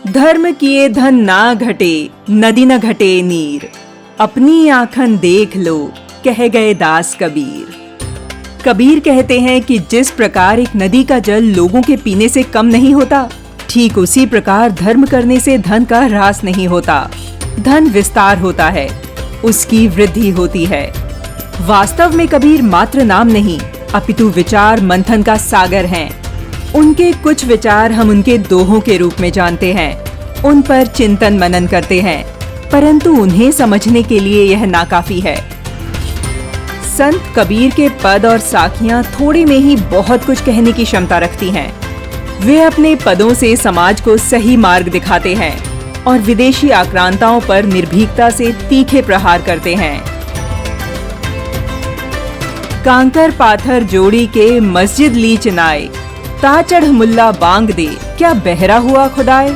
धर्म किए धन ना घटे, नदी न घटे नीर। अपनी आँखन देख लो, कह गए दास कबीर। कबीर कहते हैं कि जिस प्रकार एक नदी का जल लोगों के पीने से कम नहीं होता, ठीक उसी प्रकार धर्म करने से धन का ह्रास नहीं होता। धन विस्तार होता है, उसकी वृद्धि होती है। वास्तव में कबीर मात्र नाम नहीं, अपितु विचार मंथन का सागर हैं। उनके कुछ विचार हम उनके दोहों के रूप में जानते हैं, उन पर चिंतन मनन करते हैं, परंतु उन्हें समझने के लिए यह नाकाफी है। संत कबीर के पद और साखियां थोड़े में ही बहुत कुछ कहने की क्षमता रखती हैं। वे अपने पदों से समाज को सही मार्ग दिखाते हैं और विदेशी आक्रांताओं पर निर्भीकता से तीखे प्रहार करते हैं। कांकर पाथर जोड़ी के मस्जिद ली चिनाए, ता चढ़ मुल्ला बांग दे, क्या बहरा हुआ खुदाए।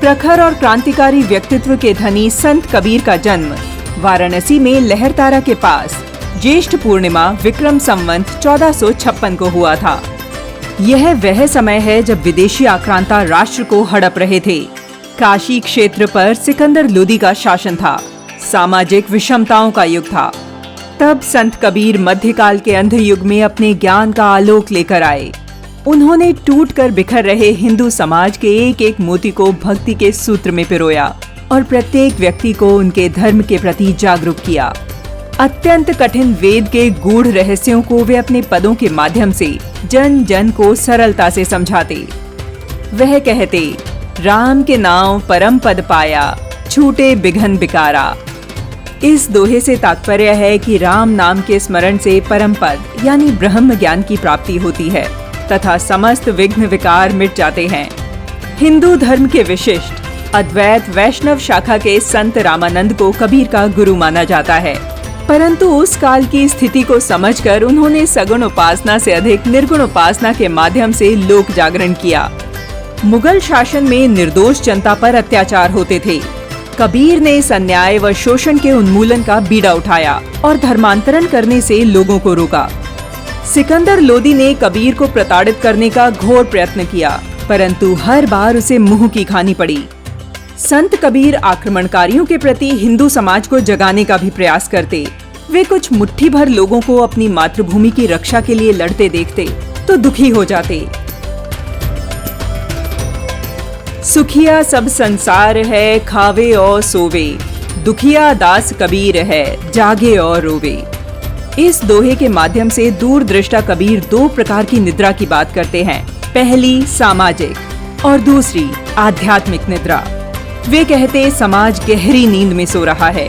प्रखर और क्रांतिकारी व्यक्तित्व के धनी संत कबीर का जन्म वाराणसी में लहरतारा के पास ज्येष्ठ पूर्णिमा विक्रम संवत 1456 को हुआ था। यह वह समय है जब विदेशी आक्रांता राष्ट्र को हड़प रहे थे। काशी क्षेत्र पर सिकंदर लोदी का शासन था। सामाजिक विषमताओं का युग था। तब संत कबीर मध्यकाल के अंध युग में अपने ज्ञान का आलोक लेकर आए। उन्होंने टूट कर बिखर रहे हिंदू समाज के एक एक मोती को भक्ति के सूत्र में पिरोया और प्रत्येक व्यक्ति को उनके धर्म के प्रति जागरूक किया। अत्यंत कठिन वेद के गूढ़ रहस्यों को वे अपने पदों के माध्यम से जन जन को सरलता से समझाते। वह कहते, राम के नाम परम पद पाया, छूटे बिघन बिकारा। इस दोहे से तात्पर्य है कि राम नाम के स्मरण से परम पद यानी ब्रह्म ज्ञान की प्राप्ति होती है तथा समस्त विघ्न विकार मिट जाते हैं। हिंदू धर्म के विशिष्ट अद्वैत वैष्णव शाखा के संत रामानंद को कबीर का गुरु माना जाता है, परंतु उस काल की स्थिति को समझकर उन्होंने सगुण उपासना से अधिक निर्गुण उपासना के माध्यम से लोक जागरण किया। मुगल शासन में निर्दोष जनता पर अत्याचार होते थे। कबीर ने इस अन्याय व शोषण के उन्मूलन का बीड़ा उठाया और धर्मांतरण करने से लोगों को रोका। सिकंदर लोदी ने कबीर को प्रताड़ित करने का घोर प्रयत्न किया, परंतु हर बार उसे मुंह की खानी पड़ी। संत कबीर आक्रमणकारियों के प्रति हिंदू समाज को जगाने का भी प्रयास करते। वे कुछ मुट्ठी भर लोगों को अपनी मातृभूमि की रक्षा के लिए लड़ते देखते तो दुखी हो जाते। सुखिया सब संसार है, खावे और सोवे, दुखिया दास कबीर है, जागे और रोवे। इस दोहे के माध्यम से दूरदृष्टा कबीर दो प्रकार की निद्रा की बात करते हैं। पहली सामाजिक और दूसरी आध्यात्मिक निद्रा। वे कहते समाज गहरी नींद में सो रहा है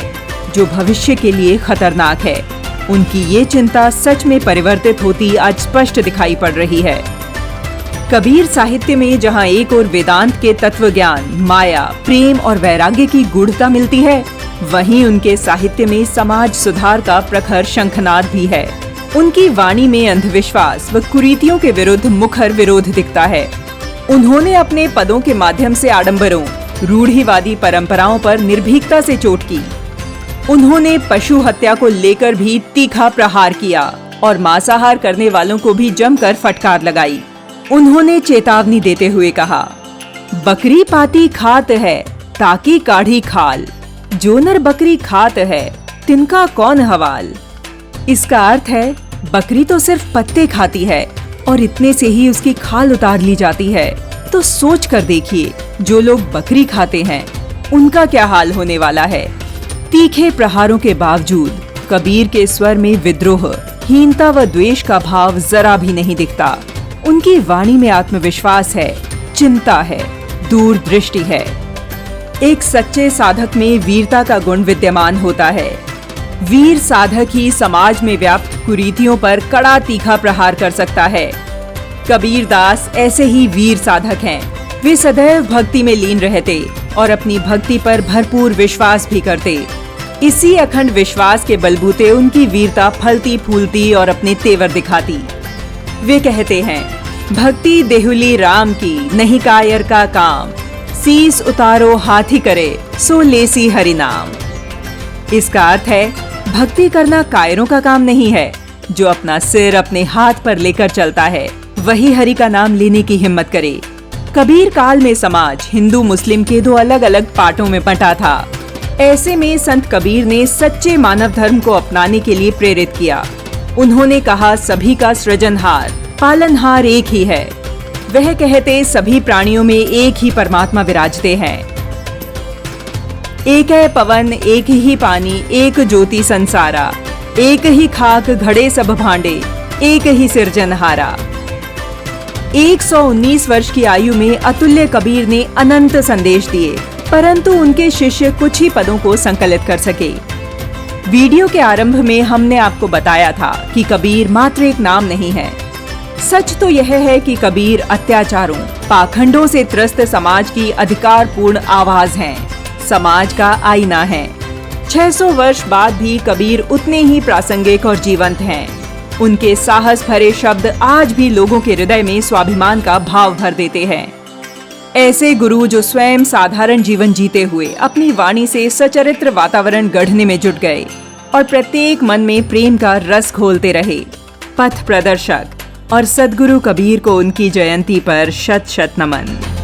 जो भविष्य के लिए खतरनाक है। उनकी ये चिंता सच में परिवर्तित होती आज स्पष्ट दिखाई पड़ रही है। कबीर साहित्य में जहाँ एक और वेदांत के तत्व ज्ञान, माया, प्रेम और वैराग्य की गूढ़ता मिलती है, वहीं उनके साहित्य में समाज सुधार का प्रखर शंखनाद भी है। उनकी वाणी में अंधविश्वास व कुरीतियों के विरुद्ध मुखर विरोध दिखता है। उन्होंने अपने पदों के माध्यम से आडंबरों, रूढ़िवादी परंपराओं पर निर्भीकता से चोट की। उन्होंने पशु हत्या को लेकर भी तीखा प्रहार किया और मांसाहार करने वालों को भी जमकर फटकार लगाई। उन्होंने चेतावनी देते हुए कहा, बकरी पाती खात है ताकि काढ़ी खाल, जो नर बकरी खात है तिनका कौन हवाल। इसका अर्थ है बकरी तो सिर्फ पत्ते खाती है और इतने से ही उसकी खाल उतार ली जाती है, तो सोच कर देखिए जो लोग बकरी खाते हैं उनका क्या हाल होने वाला है। तीखे प्रहारों के बावजूद कबीर के स्वर में विद्रोह, हीनता व द्वेष का भाव जरा भी नहीं दिखता। उनकी वाणी में आत्मविश्वास है, चिंता है, दूरदृष्टि है। एक सच्चे साधक में वीरता का गुण विद्यमान होता है। वीर साधक ही समाज में व्याप्त कुरीतियों पर कड़ा तीखा प्रहार कर सकता है। कबीर दास ऐसे ही वीर साधक हैं। वे सदैव भक्ति में लीन रहते और अपनी भक्ति पर भरपूर विश्वास भी करते। इसी अखंड विश्वास के बलबूते उनकी वीरता फलती फूलती और अपने तेवर दिखाती। वे कहते हैं, भक्ति देहुली राम की, नहीं कायर का काम, शीस उतारो हाथी करे, सो लेसी हरि नाम। इसका अर्थ है भक्ति करना कायरों का काम नहीं है। जो अपना सिर अपने हाथ पर लेकर चलता है वही हरि का नाम लेने की हिम्मत करे। कबीर काल में समाज हिंदू मुस्लिम के दो अलग अलग पार्टों में बंटा था। ऐसे में संत कबीर ने सच्चे मानव धर्म को अपनाने के लिए प्रेरित किया। उन्होंने कहा, सभी का सृजनहार पालनहार एक ही है। वह कहते, सभी प्राणियों में एक ही परमात्मा विराजते हैं। एक है पवन, एक ही पानी, एक ज्योति संसारा, एक ही खाक घड़े सब भांडे, एक ही सिरजनहारा। 119 वर्ष की आयु में अतुल्य कबीर ने अनंत संदेश दिए, परंतु उनके शिष्य कुछ ही पदों को संकलित कर सके। वीडियो के आरंभ में हमने आपको बताया था कि कबीर मात्र एक नाम नहीं है। सच तो यह है कि कबीर अत्याचारों, पाखंडों से त्रस्त समाज की अधिकारपूर्ण आवाज हैं, समाज का आईना है। 600 वर्ष बाद भी कबीर उतने ही प्रासंगिक और जीवंत हैं। उनके साहस भरे शब्द आज भी लोगों के हृदय में स्वाभिमान का भाव भर देते हैं। ऐसे गुरु जो स्वयं साधारण जीवन जीते हुए अपनी वाणी से सचरित्र वातावरण गढ़ने में जुट गए और प्रत्येक मन में प्रेम का रस घोलते रहे। पथ प्रदर्शक और सद्गुरु कबीर को उनकी जयंती पर शत शत नमन।